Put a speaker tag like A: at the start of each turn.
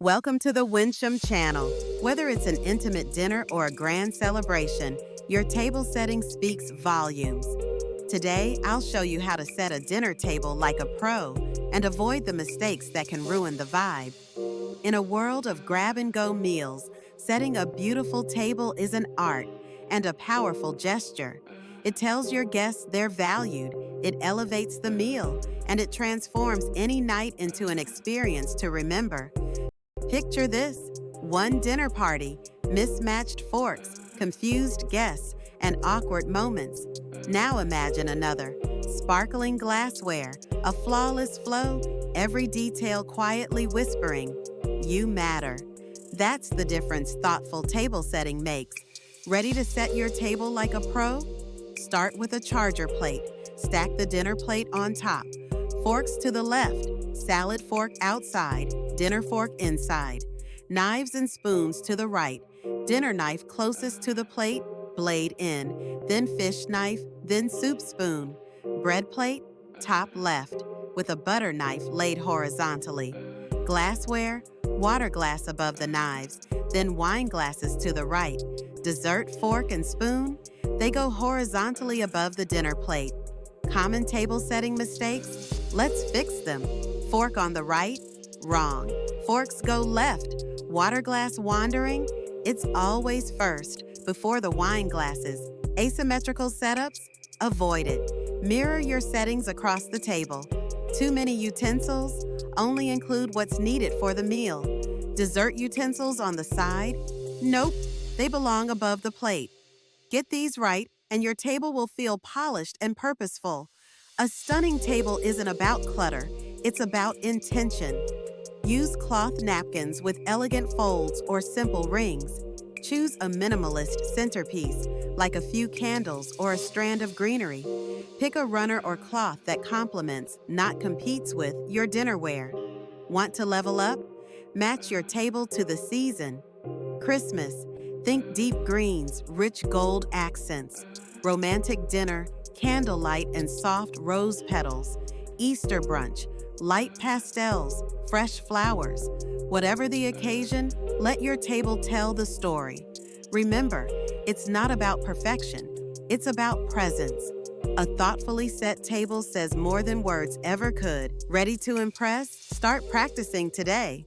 A: Welcome to the Winsham channel. Whether it's an intimate dinner or a grand celebration, your table setting speaks volumes. Today, I'll show you how to set a dinner table like a pro and avoid the mistakes that can ruin the vibe. In a world of grab-and-go meals, setting a beautiful table is an art and a powerful gesture. It tells your guests they're valued, it elevates the meal, and it transforms any night into an experience to remember. Picture this: one dinner party, mismatched forks, confused guests, and awkward moments. Now imagine another: sparkling glassware, a flawless flow, every detail quietly whispering, "You matter." That's the difference thoughtful table setting makes. Ready to set your table like a pro? Start with a charger plate. Stack the dinner plate on top. Forks to the left, salad fork outside, dinner fork inside. Knives and spoons to the right, dinner knife closest to the plate, blade in, then fish knife, then soup spoon. Bread plate, top left, with a butter knife laid horizontally. Glassware, water glass above the knives, then wine glasses to the right. Dessert fork and spoon, they go horizontally above the dinner plate. Common table setting mistakes? Let's fix them. Fork on the right? Wrong. Forks go left. Water glass wandering? It's always first, before the wine glasses. Asymmetrical setups? Avoid it. Mirror your settings across the table. Too many utensils? Only include what's needed for the meal. Dessert utensils on the side? Nope, they belong above the plate. Get these right, and your table will feel polished and purposeful. A stunning table isn't about clutter, it's about intention. Use cloth napkins with elegant folds or simple rings. Choose a minimalist centerpiece, like a few candles or a strand of greenery. Pick a runner or cloth that complements, not competes with, your dinnerware. Want to level up? Match your table to the season. Christmas. Think deep greens, rich gold accents. Romantic dinner, candlelight and soft rose petals. Easter brunch, light pastels, fresh flowers. Whatever the occasion, let your table tell the story. Remember, it's not about perfection, it's about presence. A thoughtfully set table says more than words ever could. Ready to impress? Start practicing today.